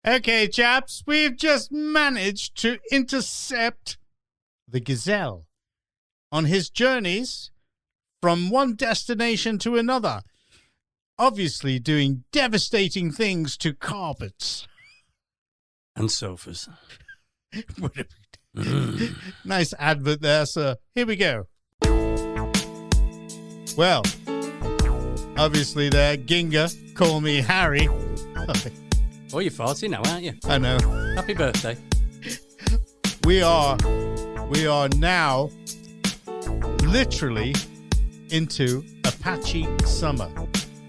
Okay, chaps, we've just managed to intercept the Gazelle on his journeys from one destination to another, obviously doing devastating things to carpets. And sofas. Nice advert there, sir. Here we go. Well, obviously there, Ginga, call me Harry. Oh, you're 40 now, aren't you? I know. Happy birthday. We are now literally into Apache summer.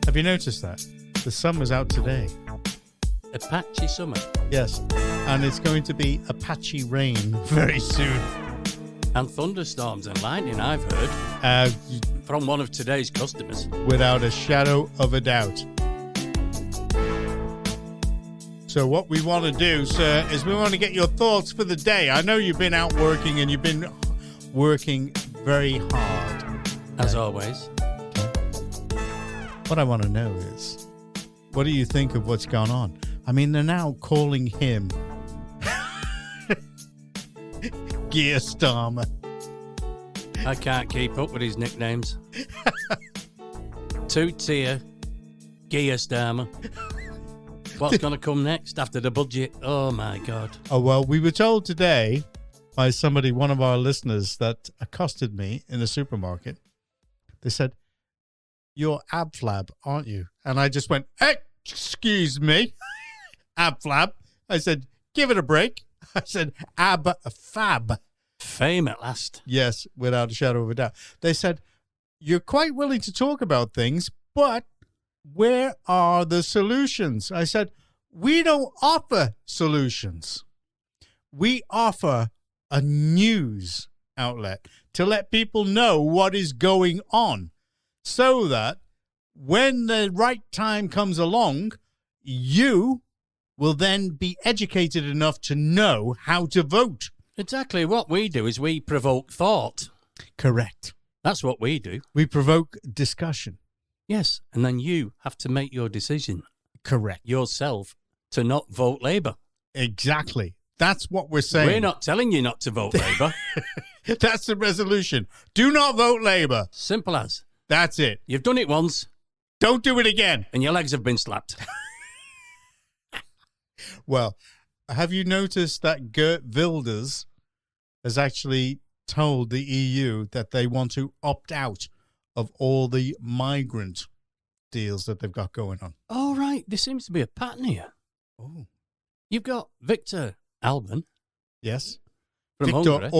Have you noticed that? The sun was out today. Apache summer. Yes. And it's going to be Apache rain very soon. And thunderstorms and lightning, I've heard. From one of today's customers. Without a shadow of a doubt. So what we want to do, sir, is we want to get your thoughts for the day. I know you've been out working and you've been working very hard. As always. Okay. What I want to know is, what do you think of what's gone on? I mean, they're now calling him Gear Starmer. I can't keep up with his nicknames. Two-tier Gear Starmer. What's going to come next after the budget? Oh, my God. Oh, well, we were told today by somebody, one of our listeners, that accosted me in the supermarket. They said, "You're Ab Flab, aren't you?" And I just went, "Excuse me, Ab Flab." I said, "Give it a break." I said, Ab Fab. Fame at last. Yes, without a shadow of a doubt. They said, "You're quite willing to talk about things, but where are the solutions?" I said, "We don't offer solutions. We offer a news outlet to let people know what is going on so that when the right time comes along, you will then be educated enough to know how to vote." Exactly. What we do is we provoke thought. Correct. That's what we do. We provoke discussion. Yes, and then you have to make your decision. Correct. Yourself to not vote Labour. Exactly. That's what we're saying. We're not telling you not to vote Labour. That's the resolution. Do not vote Labour. Simple as. That's it. You've done it once. Don't do it again. And your legs have been slapped. Well, have you noticed that Geert Wilders has actually told the EU that they want to opt out of all the migrant deals that they've got going on? Oh, right. There seems to be a pattern here. Oh. You've got Viktor Orban. Yes. From Viktor Hungary.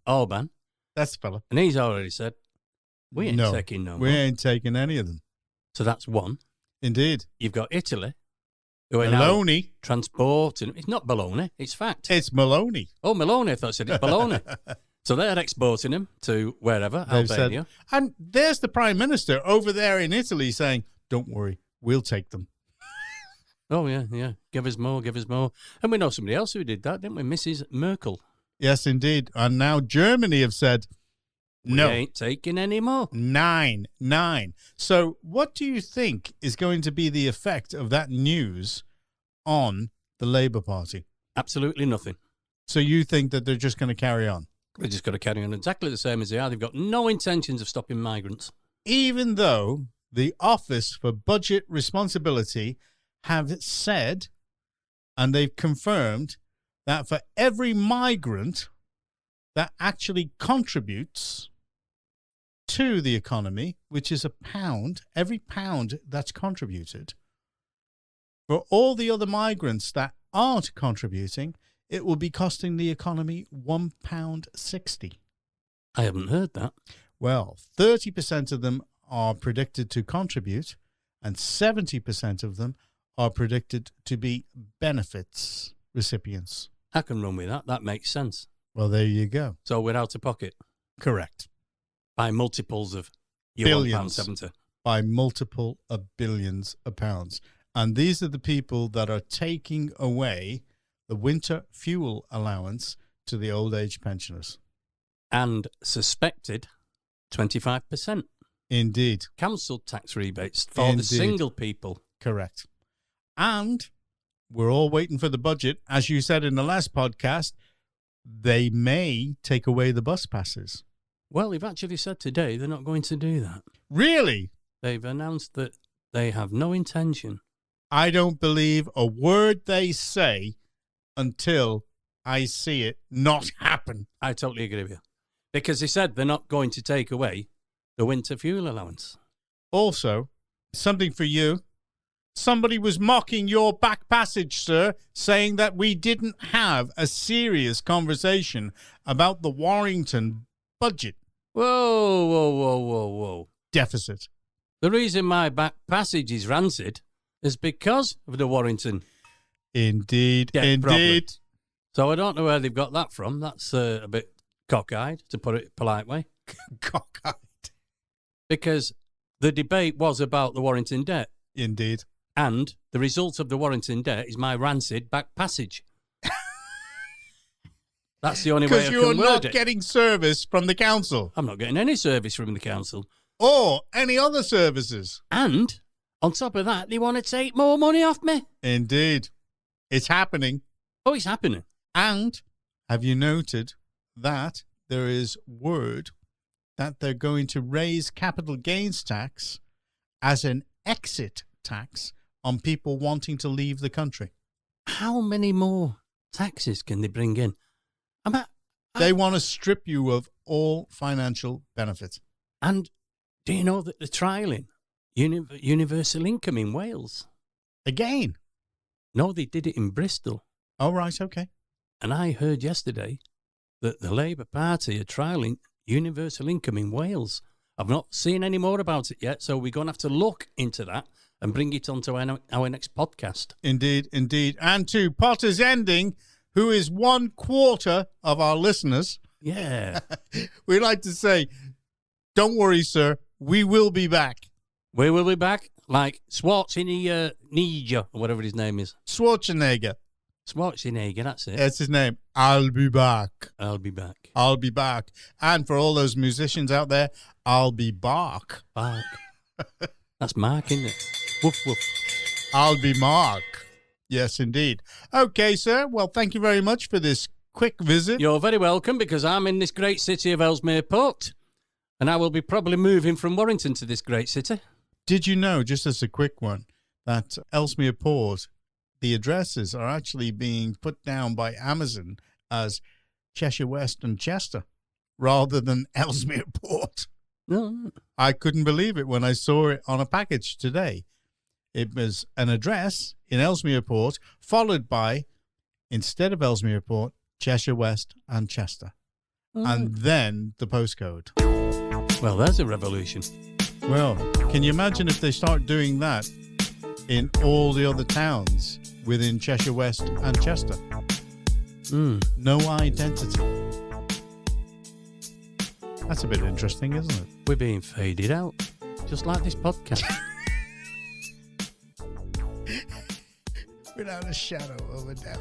Orban. That's the fella. And he's already said, we ain't taking no more. We ain't taking any of them. So that's one. Indeed. You've got Italy. Who are Maloney. now transporting. It's not baloney. It's fact. It's Maloney. Oh, Maloney. I thought I said it's baloney. So they're exporting him to wherever, They've Albania. said, and there's the Prime Minister over there in Italy saying, "Don't worry, we'll take them." Oh, yeah, yeah. Give us more, give us more. And we know somebody else who did that, didn't we? Mrs. Merkel. Yes, indeed. And now Germany have said, no. We ain't taking any more. 9. So what do you think is going to be the effect of that news on the Labour Party? Absolutely nothing. So you think that they're just going to carry on? They're just going to carry on exactly the same as they are. They've got no intentions of stopping migrants. Even though the Office for Budget Responsibility have said, and they've confirmed, that for every migrant that actually contributes to the economy, which is £1, every pound that's contributed, for all the other migrants that aren't contributing, it will be costing the economy £1.60. I haven't heard that. Well, 30% of them are predicted to contribute, and 70% of them are predicted to be benefits recipients. I can run with that. That makes sense. Well, there you go. So we're out of pocket. Correct. By multiples of your Billions. £1.70. By multiple of billions of pounds. And these are the people that are taking away the winter fuel allowance to the old age pensioners. And suspected 25%. Indeed. Council tax rebates for the single people. Correct. And we're all waiting for the budget. As you said in the last podcast, they may take away the bus passes. Well, they've actually said today they're not going to do that. Really? They've announced that they have no intention. I don't believe a word they say until I see it not happen. I totally agree with you. Because they said they're not going to take away the winter fuel allowance. Also, something for you. Somebody was mocking your back passage, sir, saying that we didn't have a serious conversation about the Warrington budget Whoa. deficit. The reason my back passage is rancid is because of the Warrington. Indeed. Problem. So I don't know where they've got that from. That's a bit cockeyed, to put it polite way. Cockeyed. Because the debate was about the Warrington debt. Indeed. And the result of the Warrington debt is my rancid back passage. That's the only way I can word it. Because you're not getting service from the council. I'm not getting any service from the council. Or any other services. And on top of that, they want to take more money off me. Indeed. It's happening. Oh, it's happening. And have you noted that there is word that they're going to raise capital gains tax as an exit tax on people wanting to leave the country? How many more taxes can they bring in? They want to strip you of all financial benefits. And do you know that they're trialling universal income in Wales? Again? No, they did it in Bristol. Oh, right, okay. And I heard yesterday that the Labour Party are trialling universal income in Wales. I've not seen any more about it yet, so we're going to have to look into that and bring it onto our next podcast. Indeed. And to Potter's Ending, who is 1/4 of our listeners. Yeah. We'd like to say, don't worry, sir. We will be back. We will be back like Schwarzenegger, or whatever his name is. Schwarzenegger, that's it. that's his name. I'll be back. I'll be back. I'll be back. And for all those musicians out there, I'll be back. Back. That's Mark, isn't it? Woof, woof. I'll be Mark. Yes, indeed. Okay, sir. Well, thank you very much for this quick visit. You're very welcome, because I'm in this great city of Ellesmere Port, and I will be probably moving from Warrington to this great city. Did you know, just as a quick one, that Ellesmere Port, the addresses are actually being put down by Amazon as Cheshire West and Chester rather than Ellesmere Port? No. I couldn't believe it when I saw it on a package today. It was an address in Ellesmere Port, followed by, instead of Ellesmere Port, Cheshire West and Chester. And then the postcode. Well, there's a revolution. Well, can you imagine if they start doing that in all the other towns within Cheshire West and Chester? No identity. That's a bit interesting, isn't it? We're being faded out, just like this podcast. Without a shadow of a doubt.